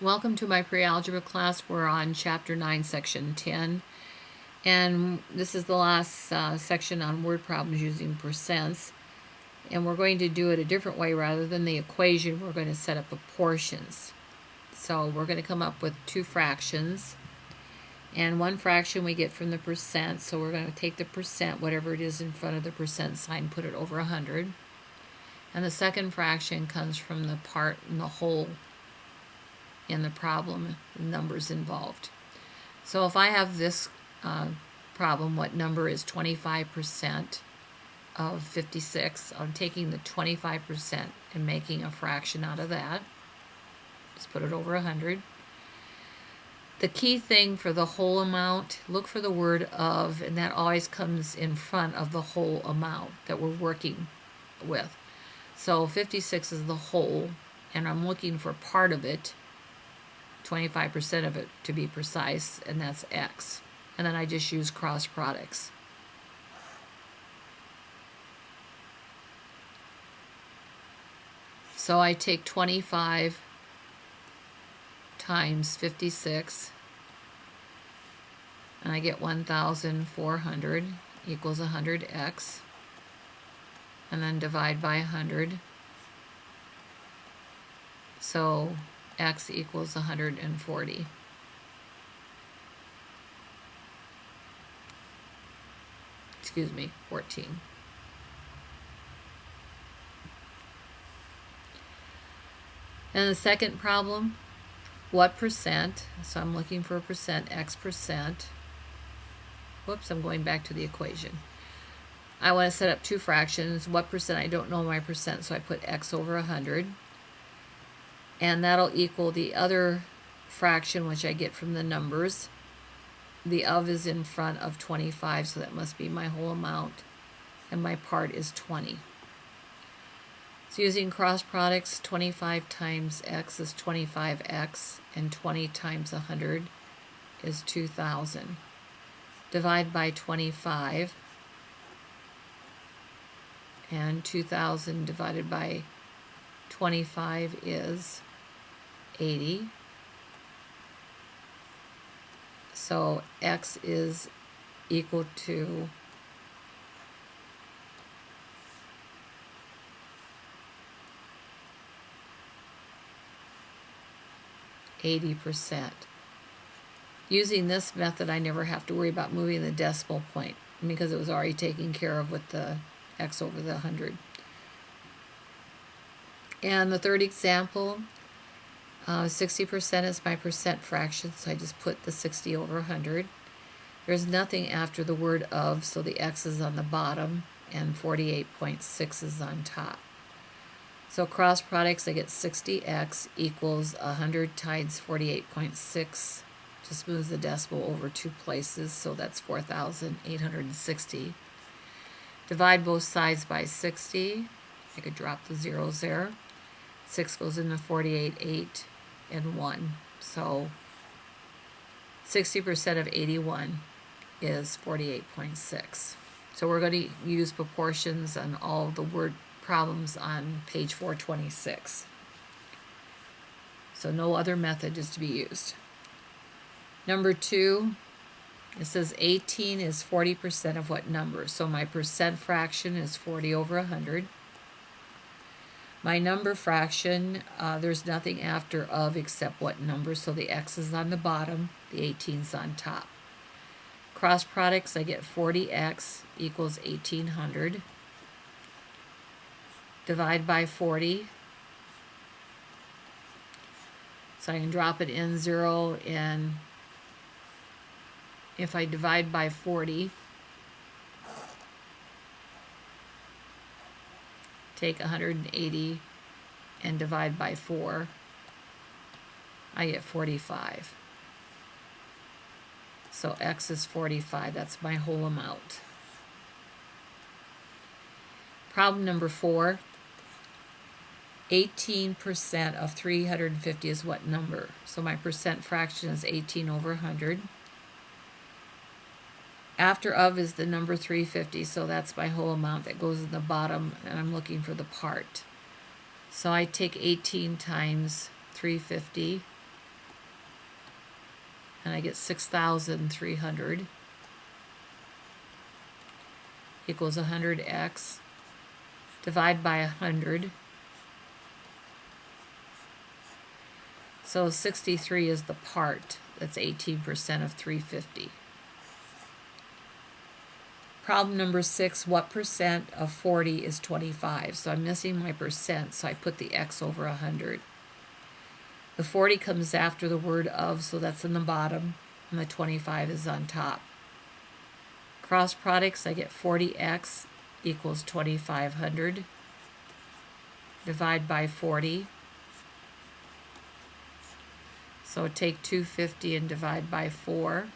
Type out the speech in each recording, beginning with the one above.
Welcome to my pre-algebra class. We're on Chapter 9, Section 10. And this is the last section on word problems using percents. And we're going to do it a different way. Rather than the equation, we're going to set up proportions. So we're going to come up with two fractions. And one fraction we get from the percent. So we're going to take the percent, whatever it is in front of the percent sign, put it over 100. And the second fraction comes from the part and the whole in the problem, the numbers involved. So if I have this problem, what number is 25% of 56? I'm taking the 25% and making a fraction out of that. Just put it over 100. The key thing for the whole amount, look for the word of, and that always comes in front of the whole amount that we're working with. So 56 is the whole, and I'm looking for part of it, 25% of it to be precise, and that's x. And then I just use cross products. So I take 25 times 56, and I get 1,400 equals 100x, and then divide by 100. So x equals 140. Excuse me, 14. And the second problem, what percent? So I'm looking for a percent, x percent. Whoops, I'm going back to the equation. I want to set up two fractions. What percent? I don't know my percent, so I put x over 100. And that'll equal the other fraction, which I get from the numbers. The of is in front of 25, so that must be my whole amount. And my part is 20. So using cross products, 25 times x is 25x, and 20 times 100 is 2,000. Divide by 25, and 2,000 divided by 25 is 80. So x is equal to 80%. Using this method, I never have to worry about moving the decimal point because it was already taken care of with the x over the 100. And the third example, 60% is my percent fraction, so I just put the 60 over 100. There's nothing after the word of, so the x is on the bottom, and 48.6 is on top. So cross products, I get 60x equals 100 times 48.6. Just moves the decimal over two places, so that's 4,860. Divide both sides by 60. I could drop the zeros there. 6 goes into 48, 8, and 1. So 60% of 81 is 48.6. So we're going to use proportions on all the word problems on page 426. So no other method is to be used. Number 2, it says 18 is 40% of what number? So my percent fraction is 40 over 100. My number fraction, there's nothing after of except what number, so the x is on the bottom, the 18 is on top. Cross products, I get 40x equals 1,800. Divide by 40. So I can drop it in 0, and if I divide by 40, take 180 and divide by 4, I get 45. So x is 45, that's my whole amount. Problem number 4, 18% of 350 is what number? So my percent fraction is 18 over 100. After of is the number 350, so that's my whole amount that goes in the bottom, and I'm looking for the part. So I take 18 times 350, and I get 6,300 equals 100x. Divide by 100. So 63 is the part. That's 18% of 350. Problem number 6, what percent of 40 is 25? So I'm missing my percent, so I put the x over 100. The 40 comes after the word of, so that's in the bottom, and the 25 is on top. Cross products, I get 40x equals 2,500. Divide by 40. So take 250 and divide by 4,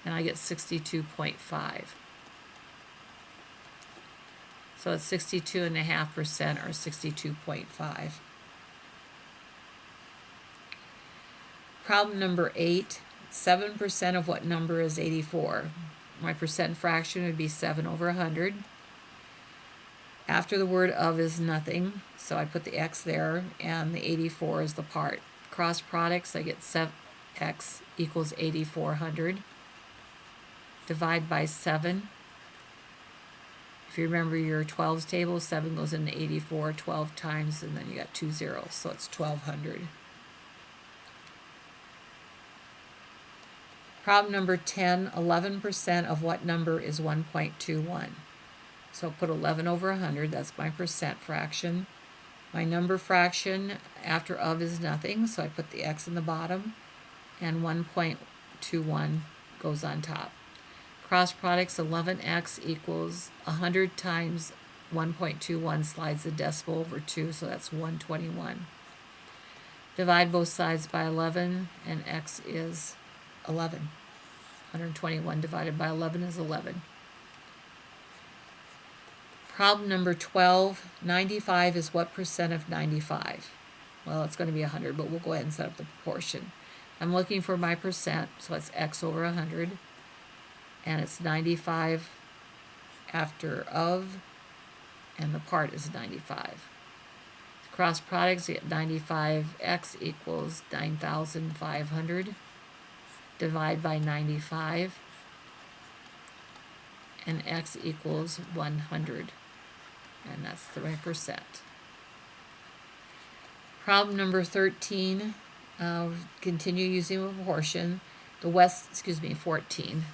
and I get 62.5. So it's 62.5% or 62.5. Problem number 8, 7% of what number is 84? My percent fraction would be 7 over 100. After the word of is nothing, so I put the x there, and the 84 is the part. Cross products, I get 7x equals 8,400. Divide by 7. If you remember your 12s table, 7 goes into 84 12 times, and then you got 2 zeros, so it's 1,200. Problem number 10, 11% of what number is 1.21? So put 11 over 100, that's my percent fraction. My number fraction after of is nothing, so I put the x in the bottom, and 1.21 goes on top. Cross products, 11x equals 100 times 1.21 slides the decimal over 2, so that's 121. Divide both sides by 11, and x is 11. 121 divided by 11 is 11. Problem number 12, 95 is what percent of 95? Well, it's going to be 100, but we'll go ahead and set up the proportion. I'm looking for my percent, so it's x over 100, and it's 95 after of, and the part is 95. Cross products, you get 95x equals 9,500. Divide by 95, and x equals 100, and that's the right percent. Problem number 13, continue using a proportion. 14.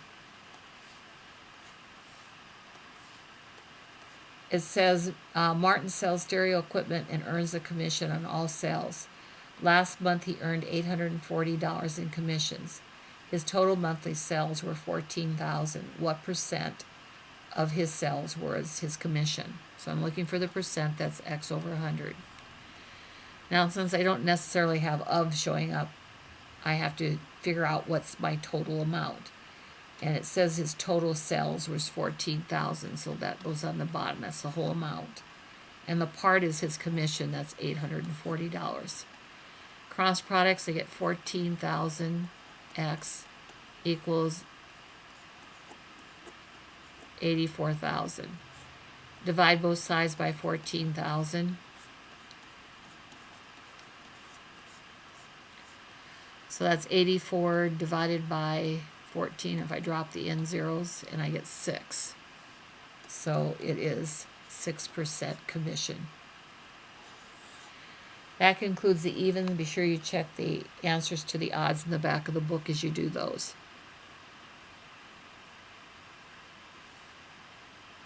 It says Martin sells stereo equipment and earns a commission on all sales. Last month he earned $840 in commissions. His total monthly sales were $14,000. What percent of his sales was his commission? So I'm looking for the percent, that's x over 100. Now, since I don't necessarily have of showing up, I have to figure out what's my total amount. And it says his total sales was $14,000, so that goes on the bottom, that's the whole amount. And the part is his commission, that's $840. Cross products, I get 14,000 x equals 84,000. Divide both sides by 14,000. So that's 84 divided by 14 if I drop the end zeros, and I get 6. So it is 6% commission. That concludes the even. Be sure you check the answers to the odds in the back of the book as you do those.